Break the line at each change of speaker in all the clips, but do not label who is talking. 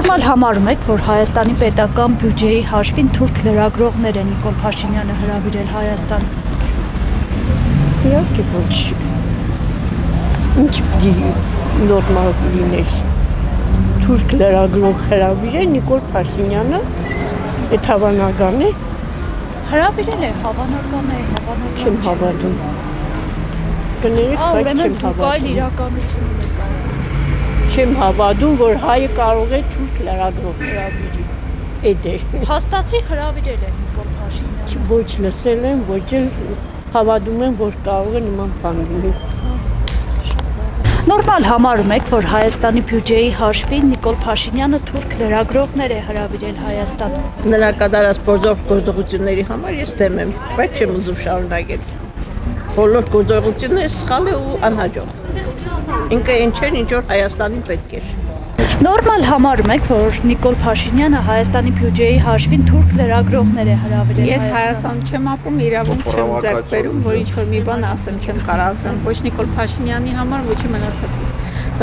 Նորմալ համարում եք, որ Հայաստանի պետական բյուջեի հաշվին թուրք լրագրողներ են Նիկոլ Փաշինյանը հրավիրել Հայաստան։
Իհարկե ոչ։ Ինչ պիտի նորմալ լիներ։ Թուրք լրագրող հրավիրել Նիկոլ Փաշինյանը, այդ հավանական է։
Հրավիրել է, հավանական է,
Չեմ հավատում։ Կներեք, բայց չեմ
դուք այլ
հավատում։
իրականություն եք։
Չեմ հավատում, որ հայը կարող է թուրք լրագրող հրավիրի։ Էդ է։
Հաստատի հրավիրել է Նիկոլ Փաշինյանը։
Ոչ լսել եմ, ոչ էլ հավատում եմ, որ կարող է նման բան լինի։
Նորմալ համարում եք, որ Հայաստանի բյուջեի հաշվին Նիկոլ Փաշինյանը թուրք լրագրողներ է հրավիրել Հայաստան։
Նրա կատարած գործողությունների համար ես դեմ եմ, բայց չեմ ուզում շարունակել։ Բոլոր գործողությունները սխալ է ու անհաջող։ Ինքը ինչ էր, ինչ որ Հայաստանին պետք էր։
Նորմալ համարում եք, որ Նիկոլ Փաշինյանը Հայաստանի բյուջեի հաշվին թուրք լրագրողներ է հրավիրել
Ես Հայաստանում չեմ ապրում, իրավունք չեմ ձեռք բերում, որ ինչ-որ մի բան ասեմ, չեմ կարող ասեմ, ոչ Նիկոլ Փաշինյանի համար, ոչ մնացածի։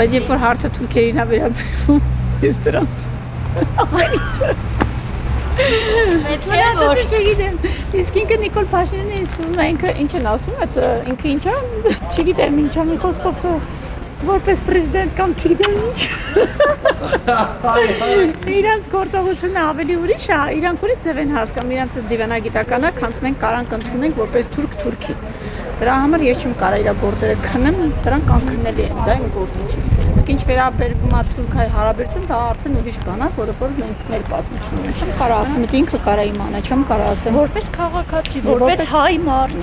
Բայց երբ որ հարցը թուրքերին է վերաբերվում, ես դրանց չգիտեմ, իսկ ինքը Նիկոլ Փաշինյանը իսում է, ինքը ինչ են ասում, ինքը ինչ է, չգիտեմ ինչ է, մի խոսքով որպես պրեզիդենտ կամ չգիտեմ ինչ։ Իրանց գործողությունը ավելի ուրիշ է, իրանք ուրիշ ձև են հասկանում, իրանց դիվանագիտականը, քանց մենք կարանք ընդունենք որպես թուրքի։ Դրա համար ես չեմ կարող իր գործերը քնեմ, դրանք անքննելի են, դա իմ գործը չի։ Իսկ ինչ վերաբերվում է թուրք-հայ հարաբերություն, դա արդեն ուրիշ բան է, որը որ մենք մեր պատմությունն է։ Չեմ կարող ասեմ, դա ինքը կարող իմանա, չեմ կարող ասեմ։
Որպես քաղաքացի, որպես հայ մարդ,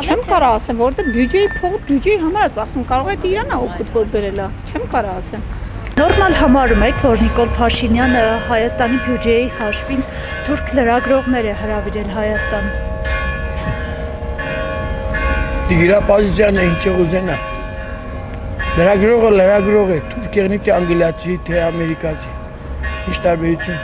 Չեմ կարող ասեմ, որտեղ բյուջեի փողը բյուջեի համար է ծախսում, կարող է Իրանը օգուտ որ բերելա, չեմ կարող ասեմ։
Նորմալ համարում եք, որ Նիկոլ Փաշինյանը Հայաստանի բյուջեի հաշվին թուրք լրագրողներ է հրավիրել Հայաստան։
Իր պոզիցիան է ինչ ուզենա։ Լրագրողը թուրք եղնի թե անգլիացի, թե ամերիկացի։ Ինչ տարբերություն։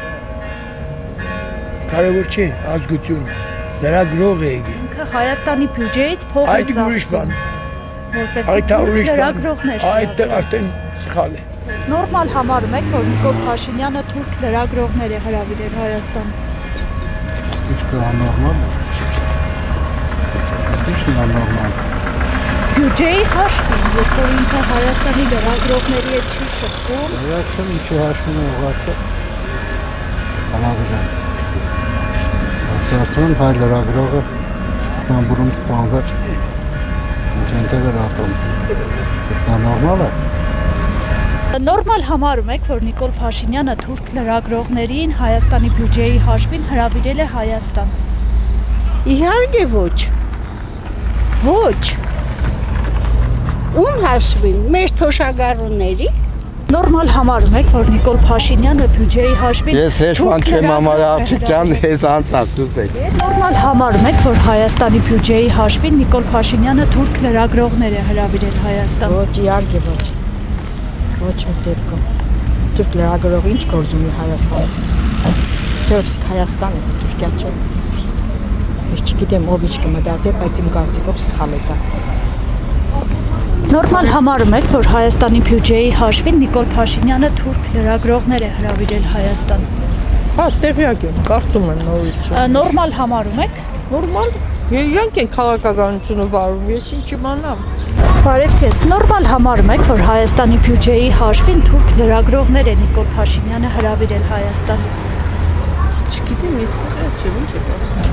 Կարևոր չէ ազգությունը։ Լրագրող է եկել։
Ինքը Հայաստանի բյուջեից փող է ծախսում։ Որպես լրագրողներ։
Այդտեղ արդեն սխալ է։
Նորմալ համարում եք, որ Նիկոլ Փաշինյանը թուրք լրագրողներ է հրավիրել Հայաստան։
Իսկ աննորմալ է։ Իսկ աննորմալ։
Բյուջեի հաշվին, երբ որ ինքը Հայաստանի լրագրողների հետ չի շփվում։
Դա չեմ ինչի հաշվում է ուղղակի։ Անավիրան։ Հասկացնում հայ լրագրողը Ստամբուլում սպանված։ Ինչ այնտեղ էր ապրում։ Իսկ նորմալ է։
Նորմալ համարում եք, որ Նիկոլ Փաշինյանը թուրք լրագրողներին Հայաստանի բյուջեի հաշվին հրավիրել է Հայաստան։
Իհարկե ոչ։ Ոչ։ Ում հաշվին, մեր թոշակառուների։
Նորմալ համարում եք, որ Նիկոլ Փաշինյանը բյուջեի հաշվին
Ես հեշտան չեմ ամարացության ես անցածուս եք։
Նորմալ համարում եք, որ Հայաստանի բյուջեի հաշվին Նիկոլ Փաշինյանը թուրք լրագրողներ է հրավիրել Հայաստան։
Ոչ, իհարկե ոչ։ Ոչ մի դեպքում։ Թուրք լրագրողը ինչ գործ ունի Հայաստանում։ Թե իսկ Հայաստանը Թուրքիա չէ։ Ես չգիտեմ ով ինչ կմտածի, բայց իմ կարծիքով սխալ է դա։
Նորմալ համարում եք, որ Հայաստանի բյուջեի հաշվին Նիկոլ Փաշինյանը թուրք լրագրողներ է հրավիրել Հայաստան։
Հա, տեղյակ եմ, կարդում եմ նորից։
Նորմալ համարում եք։
Նորմալ։ Իրանք են քաղաքականությունը վարում, ես ինչ իմանամ։
Բարև ձեզ, նորմալ համարում եք, որ Հայաստանի բյուջեի հաշվին թուրք լրագրողներ է Նիկոլ Փաշինյանը հրավիրել Հայաստան։
Չգիտեմ, ես տեղյակ չեմ, ինչ եք ասում։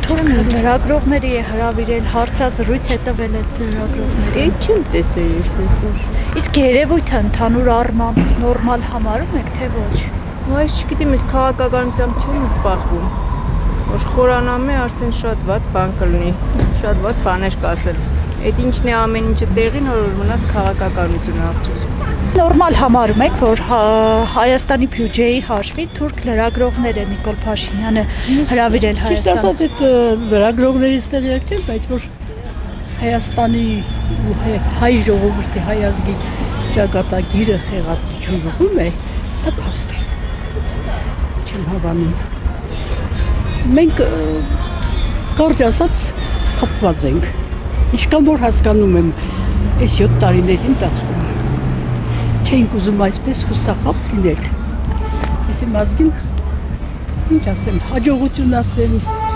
Թուրք լրագրողների է հրավիրել, հարցազրույց է տվել այդ լրագրողների։
Այդ չեմ տեսել ես այսօր։
Իսկ երևույթը ընդհանուր առմամբ նորմալ համարում եք, թե ոչ։
Ես չգիտեմ, ես քաղաքականությամբ չեմ զբաղվում։ Որ խորանամ է արդեն շատ վատ բան կլինի, շատ վատ բաներ կասել։ Այդ ինչն է ամեն ինչը տեղին, որ մնաց քաղաքականությունը աղջիկ։
Նորմալ համարում եք, որ Հայաստանի բյուջեի հաշվին թուրք լրագրողներ է Նիկոլ Փաշինյանը հրավիրել Հայաստան։
Ճիշտ ասած, այդ լրագրողներից տեղյակ չեմ, բայց որ Հայաստանի ու հայ ժողովրդի հայ ազգի ճակատագիրը խեղաթյուրվում է, դա փաստ է։ Չեմ հավանում։ Մենք կարճ ասած խփված ենք։ Ինչքան որ հասկանում եմ, այս 7 տարիների ընթացքում չենք ուզում այսպես հուսախապ լինել, Եսի մազգին ինչ ասեմ, հաջողություն ասեմ,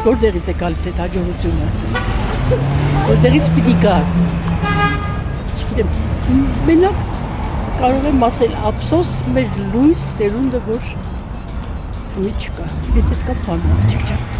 որտեղից է գալիս այդ հաջողությունը։ Որտեղից պիտի գա։ Չգիտեմ, մենակ կարող եմ ասել ափսոս մեր լույս սերունդը, որ մի չկա։ Ես այդ կապ բանում աղջիկ չեմ։